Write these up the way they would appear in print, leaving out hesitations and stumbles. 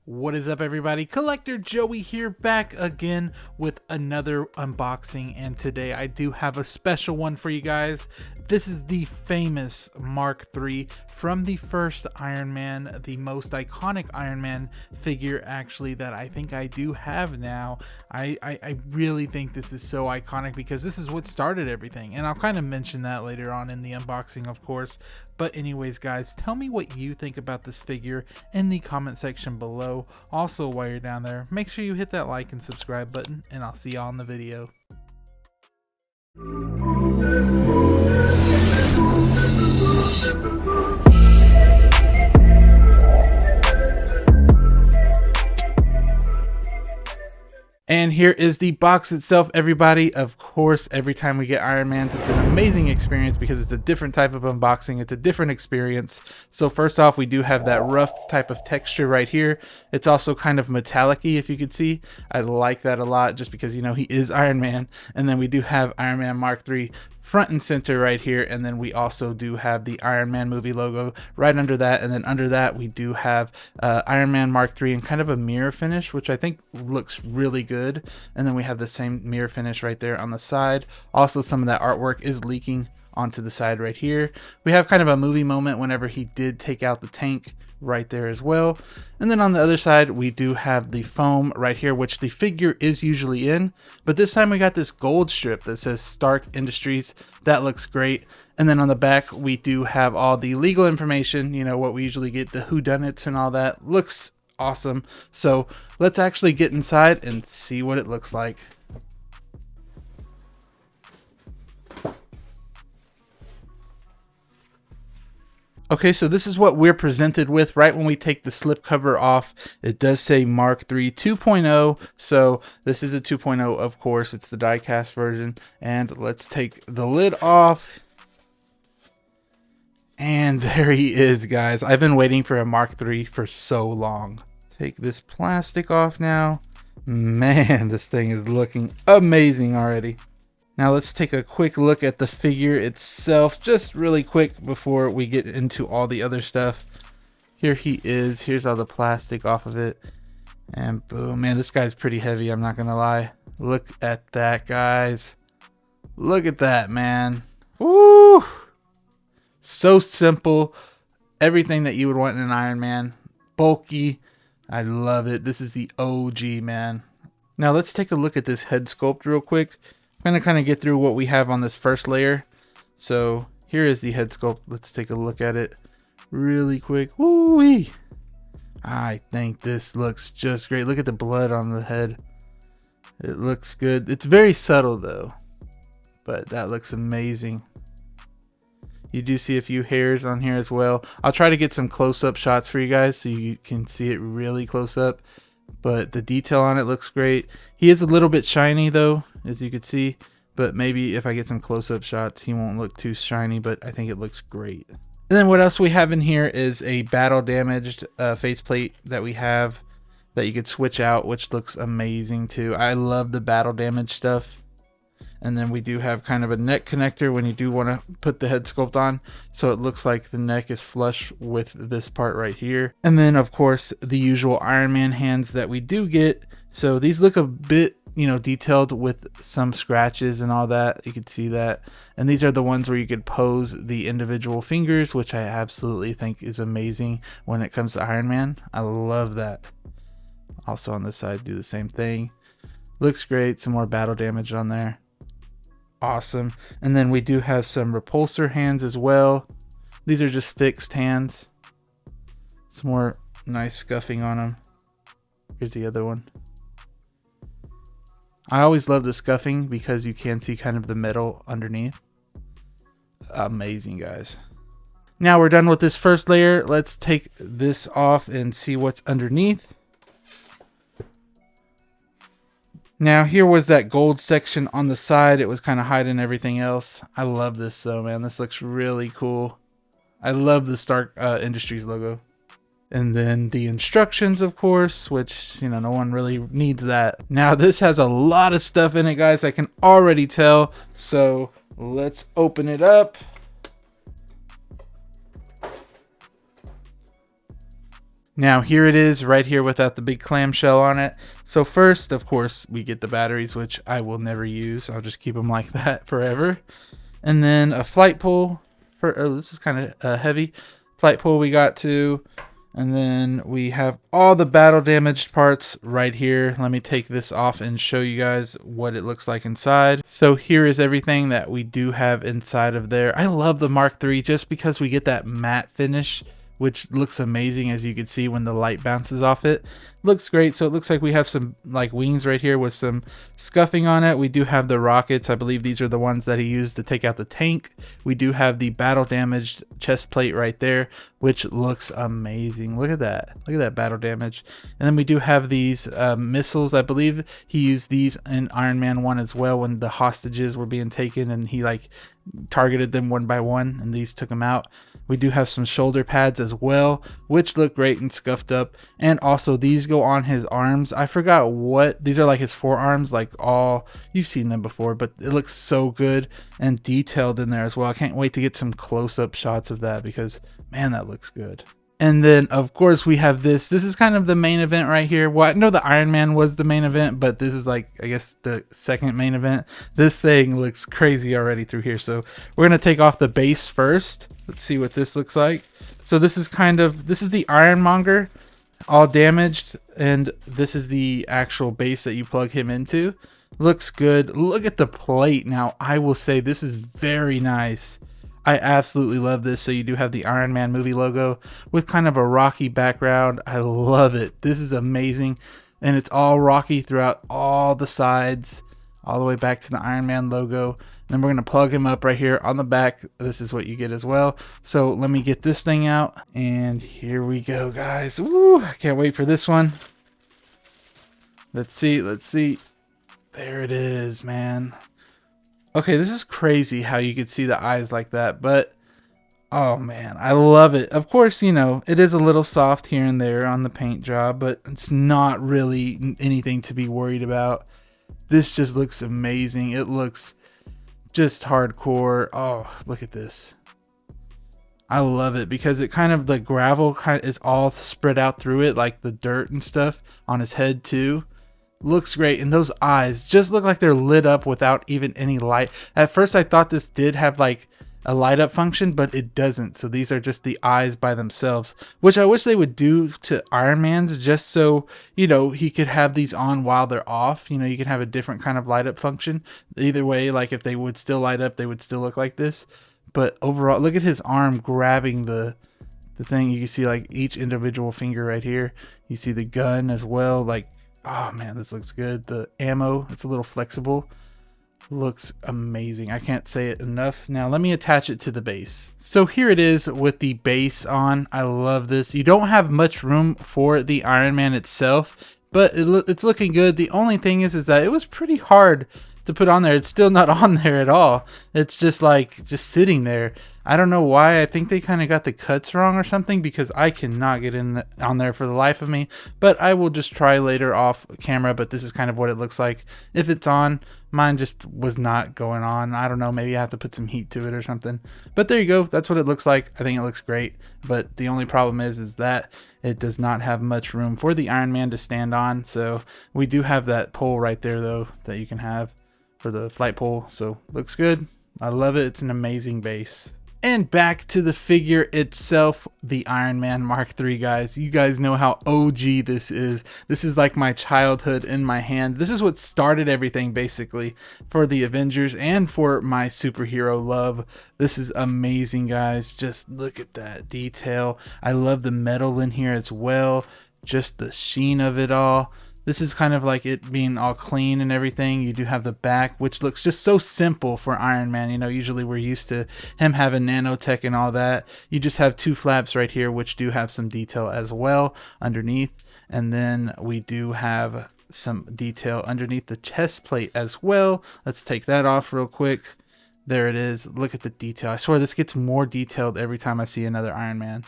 What is up, everybody? Collector Joey here, back again with another unboxing, and today I do have a special one for you guys. This is the famous Mark III from the first Iron Man, the most iconic Iron Man figure actually that I think I do have now. I really think this is so iconic because this is what started everything, and I'll kind of mention that later on in the unboxing, of course. But anyways, guys, tell me what you think about this figure in the comment section below. Also, while you're down there, make sure you hit that like and subscribe button, and I'll see y'all in the video. And here is the box itself, everybody. Of course, every time we get Iron Man's, it's an amazing experience because it's a different type of unboxing. It's a different experience. So first off, we do have that rough type of texture right here. It's also kind of metallic-y, if you could see. I like that a lot just because, you know, he is Iron Man. And then we do have Iron Man Mark III front and center right here, and then we also do have the Iron Man movie logo right under that, and then under that we do have Iron Man Mark III in kind of a mirror finish, which I think looks really good. And then we have the same mirror finish right there on the side. Also, some of that artwork is leaking onto the side right here. We have kind of a movie moment whenever he did take out the tank right there as well. And then on the other side we do have the foam right here, which the figure is usually in, but this time we got this gold strip that says Stark Industries. That looks great. And then on the back we do have all the legal information, you know, what we usually get, the whodunits and all that. Looks awesome. So let's actually get inside and see what it looks like. Okay, so this is what we're presented with right when we take the slipcover off. It does say Mark III 2.0, so this is a 2.0, of course. It's the die-cast version. And let's take the lid off. And there he is, guys. I've been waiting for a Mark III for so long. Take this plastic off now. Man, this thing is looking amazing already. Now let's take a quick look at the figure itself, just really quick before we get into all the other stuff. Here he is. Here's all the plastic off of it. And boom, man, this guy's pretty heavy, I'm not gonna lie. Look at that, guys. Look at that, man. Woo! So simple. Everything that you would want in an Iron Man. Bulky. I love it. This is the OG, man. Now let's take a look at this head sculpt real quick. I'm gonna kind of get through what we have on this first layer. So here is the head sculpt. Let's take a look at it really quick. Woo-wee! I think this looks just great. Look at the blood on the head. It looks good. It's very subtle though, but that looks amazing. You do see a few hairs on here as well. I'll try to get some close-up shots for you guys so you can see it really close up. But the detail on it looks great. He is a little bit shiny though, as you can see, but maybe if I get some close-up shots he won't look too shiny, but I think it looks great. And then what else we have in here is a battle damaged faceplate that we have that you could switch out, which looks amazing too. I love the battle damage stuff. And then we do have kind of a neck connector when you do want to put the head sculpt on, so it looks like the neck is flush with this part right here. And then of course the usual Iron Man hands that we do get. So these look a bit, you know, detailed with some scratches and all that. You can see that. And these are the ones where you could pose the individual fingers, which I absolutely think is amazing when it comes to Iron Man. I love that. Also on this side do the same thing. Looks great. Some more battle damage on there. Awesome. And then we do have some repulsor hands as well. These are just fixed hands. Some more nice scuffing on them. Here's the other one. I always love the scuffing because you can see kind of the metal underneath. Amazing, guys. Now we're done with this first layer. Let's take this off and see what's underneath. Now here was that gold section on the side. It was kind of hiding everything else. I love this though, man. This looks really cool. I love the Stark Industries logo. And then the instructions, of course, which, you know, no one really needs that. Now this has a lot of stuff in it, guys. I can already tell. So let's open it up. Now here it is right here without the big clamshell on it. So first, of course, we get the batteries, which I will never use. I'll just keep them like that forever. And then a flight pole for, oh, this is kind of heavy. Flight pole we got too. And then we have all the battle damaged parts right here. Let me take this off and show you guys what it looks like inside. So here is everything that we do have inside of there. I love the Mark III just because we get that matte finish, which looks amazing, as you can see when the light bounces off it. Looks great. So it looks like we have some like wings right here with some scuffing on it. We do have the rockets. I believe these are the ones that he used to take out the tank. We do have the battle damaged chest plate right there, which looks amazing. Look at that. Look at that battle damage. And then we do have these missiles. I believe he used these in Iron Man 1 as well when the hostages were being taken and he like targeted them one by one and these took them out. We do have some shoulder pads as well, which look great and scuffed up. And also these go on his arms. I forgot what, these are like his forearms, like all, you've seen them before, but it looks so good and detailed in there as well. I can't wait to get some close-up shots of that because, man, that looks good. And then, of course, we have this. This is kind of the main event right here. Well, I know the Iron Man was the main event, but this is like, I guess, the second main event. This thing looks crazy already through here. So we're going to take off the base first. Let's see what this looks like. So this is this is the Ironmonger, all damaged. And this is the actual base that you plug him into. Looks good. Look at the plate. Now, I will say this is very nice. I absolutely love this. So you do have the Iron Man movie logo with kind of a rocky background. I love it. This is amazing. And it's all rocky throughout all the sides, all the way back to the Iron Man logo. Then we're going to plug him up right here on the back. This is what you get as well. So let me get this thing out. And here we go, guys. Woo, I can't wait for this one. Let's see. Let's see. There it is, man. Okay, this is crazy how you could see the eyes like that, but oh man, I love it. Of course, you know, it is a little soft here and there on the paint job, but it's not really anything to be worried about. This just looks amazing. It looks just hardcore. Oh, look at this. I love it because it kind of, the gravel is all spread out through it, like the dirt and stuff on his head too. Looks great, and those eyes just look like they're lit up without even any light. At first I thought this did have like a light up function, but it doesn't. So these are just the eyes by themselves, which I wish they would do to Iron Man's, just so, you know, he could have these on while they're off. You know, you can have a different kind of light up function. Either way, like if they would still light up, they would still look like this. But overall, look at his arm grabbing the thing. You can see like each individual finger right here. You see the gun as well. Like, oh man, this looks good. The ammo, it's a little flexible. Looks amazing. I can't say it enough. Now let me attach it to the base. So here it is with the base on. I love this. You don't have much room for the Iron Man itself, but it's looking good. The only thing is that it was pretty hard to put on there. It's still not on there at all. It's just like just sitting there. I don't know why. I think they kind of got the cuts wrong or something, because I cannot get on there for the life of me. But I will just try later off camera. But this is kind of what it looks like if it's on. Mine just was not going on. I don't know. Maybe I have to put some heat to it or something. But there you go. That's what it looks like. I think it looks great. But the only problem is that it does not have much room for the Iron Man to stand on. So we do have that pole right there though that you can have for the flight pole. So looks good. I love it. It's an amazing base. And back to the figure itself, the Iron Man Mark III, guys. You guys know how OG this is. This is like my childhood in my hand. This is what started everything, basically, for the Avengers and for my superhero love. This is amazing, guys. Just look at that detail. I love the metal in here as well. Just the sheen of it all. This is kind of like it being all clean and everything. You do have the back, which looks just so simple for Iron Man. You know, usually we're used to him having nanotech and all that. You just have two flaps right here, which do have some detail as well underneath. And then we do have some detail underneath the chest plate as well. Let's take that off real quick. There it is. Look at the detail. I swear this gets more detailed every time I see another Iron Man.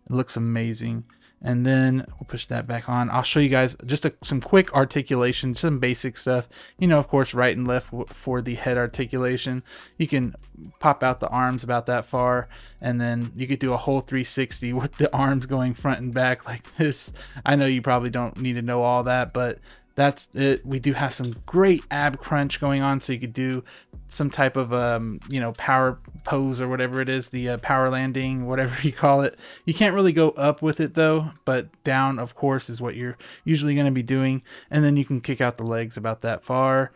It looks amazing. And then we'll push that back on. I'll show you guys just some quick articulation, some basic stuff. You know, of course, right and left for the head articulation. You can pop out the arms about that far, and then you could do a whole 360 with the arms going front and back like this. I know you probably don't need to know all that, but that's it. We do have some great ab crunch going on, so you could do some type of you know, power pose or whatever it is, the power landing, whatever you call it. You can't really go up with it though, but down of course is what you're usually going to be doing. And then you can kick out the legs about that far,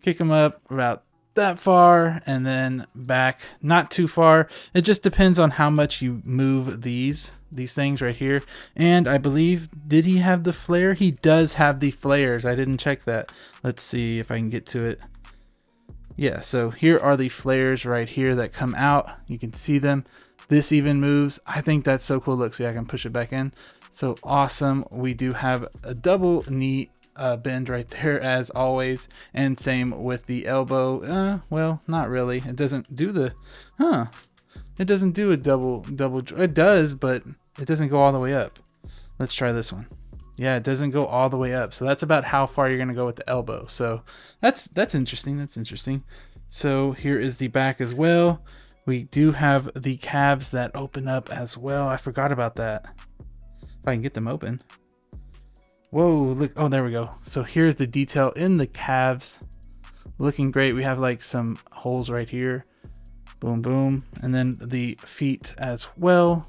kick them up about that far, and then back not too far. It just depends on how much you move these things right here. And I believe, did he have the flare? He does have the flares. I didn't check that. Let's see if I can get to it. Yeah, so here are the flares right here that come out. You can see them. This even moves. I think that's so cool. Look, see, I can push it back in. So awesome. We do have a double knee bend right there as always, and same with the elbow. Well, not really. It doesn't do the it doesn't do a double it does, but it doesn't go all the way up. Let's try this one. Yeah, it doesn't go all the way up. So that's about how far you're going to go with the elbow. So that's interesting. That's interesting. So here is the back as well. We do have the calves that open up as well. I forgot about that. If I can get them open. Whoa, look. Oh, there we go. So here's the detail in the calves. Looking great. We have like some holes right here. Boom, boom. And then the feet as well.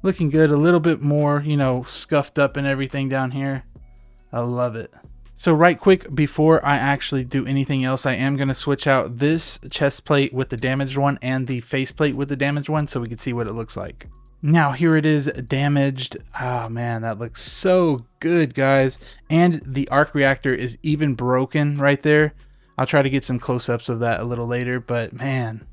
Looking good. A little bit more, you know, scuffed up and everything down here. I love it. So right quick before I actually do anything else, I am going to switch out this chest plate with the damaged one and the face plate with the damaged one so we can see what it looks like. Now here it is damaged. Oh man, that looks so good, guys. And the arc reactor is even broken right there. I'll try to get some close-ups of that a little later, but man,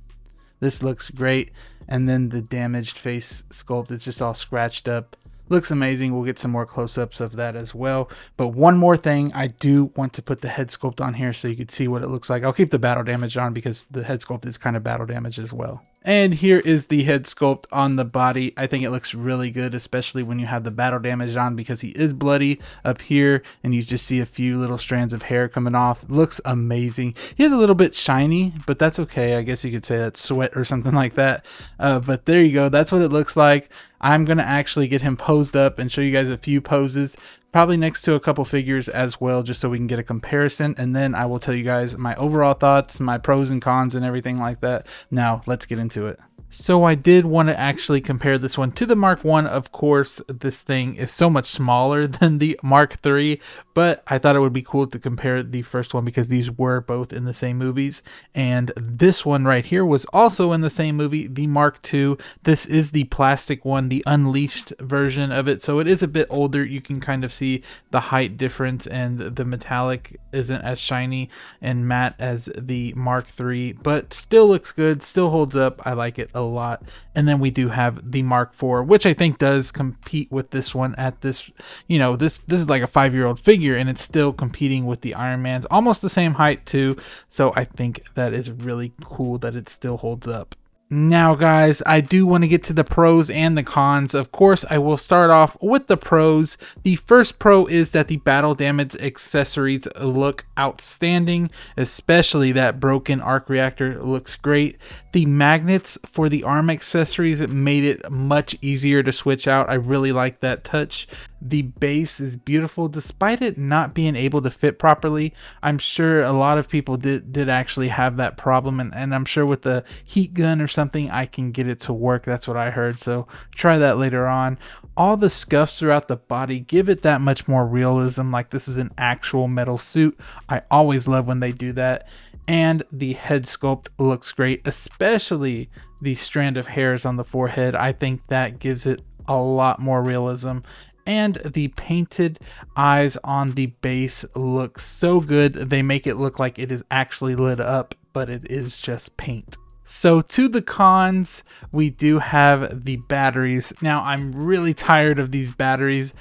this looks great. And then the damaged face sculpt, it's just all scratched up. Looks amazing. We'll get some more close-ups of that as well. But one more thing, I do want to put the head sculpt on here so you can see what it looks like. I'll keep the battle damage on because the head sculpt is kind of battle damage as well. And here is the head sculpt on the body. I think it looks really good, especially when you have the battle damage on, because he is bloody up here and you just see a few little strands of hair coming off. Looks amazing. He is a little bit shiny, but that's okay. I guess you could say that's sweat or something like that. But there you go. That's what it looks like. I'm going to actually get him posed up and show you guys a few poses, probably next to a couple figures as well, just so we can get a comparison. And then I will tell you guys my overall thoughts, my pros and cons and everything like that. Now let's get into it. So I did want to actually compare this one to the Mark 1. Of course, this thing is so much smaller than the Mark 3, but I thought it would be cool to compare the first one because these were both in the same movies. And this one right here was also in the same movie, the Mark 2. This is the plastic one, the unleashed version of it. So it is a bit older. You can kind of see the height difference, and the metallic isn't as shiny and matte as the Mark 3, but still looks good, still holds up. I like it a lot. And then we do have the Mark 4, which I think does compete with this one at this, you know, this is like a 5-year-old figure and it's still competing with the Iron Man's, almost the same height too. So I think that is really cool that it still holds up. Now guys, I do want to get to the pros and the cons. Of course, I will start off with the pros. The first pro is that the battle damage accessories look outstanding, especially that broken arc reactor looks great. The magnets for the arm accessories made it much easier to switch out. I really like that touch. The base is beautiful despite it not being able to fit properly. I'm sure a lot of people did actually have that problem, and I'm sure with the heat gun or something I can get it to work. That's what I heard, so try that later on. All the scuffs throughout the body give it that much more realism, like this is an actual metal suit. I always love when they do that. And the head sculpt looks great, especially the strand of hairs on the forehead. I think that gives it a lot more realism. And the painted eyes on the base look so good. They make it look like it is actually lit up, but it is just paint. So to the cons, we do have the batteries. Now I'm really tired of these batteries.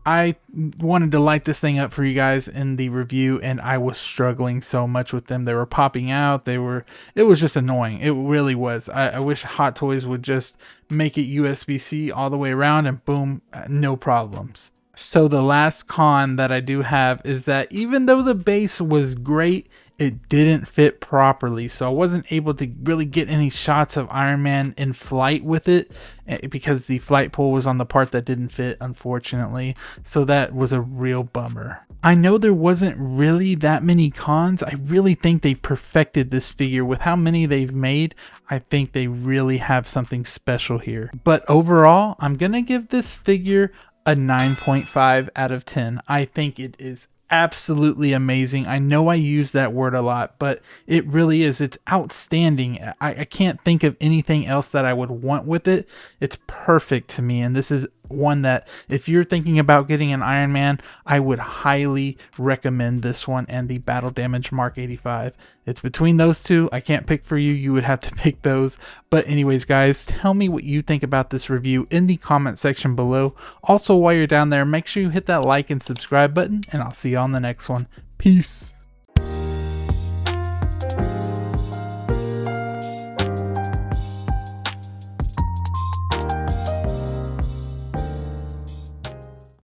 I wanted to light this thing up for you guys in the review, and I was struggling so much with them. They were popping out. It was just annoying. It really was. I wish Hot Toys would just make it USB-C all the way around and boom, no problems. So the last con that I do have is that even though the base was great, it didn't fit properly. So I wasn't able to really get any shots of Iron Man in flight with it because the flight pole was on the part that didn't fit, unfortunately. So that was a real bummer. I know there wasn't really that many cons. I really think they perfected this figure with how many they've made. I think they really have something special here. But overall, I'm gonna give this figure a 9.5 out of 10. I think it is absolutely amazing. I know I use that word a lot, but it really is. It's outstanding. I can't think of anything else that I would want with it. It's perfect to me, and this is one that if you're thinking about getting an Iron Man, I would highly recommend this one and the Battle Damage Mark 85. It's between those two. I can't pick for you. You would have to pick those. But anyways, guys, tell me what you think about this review in the comment section below. Also, while you're down there, make sure you hit that like and subscribe button, and I'll see you on the next one. Peace.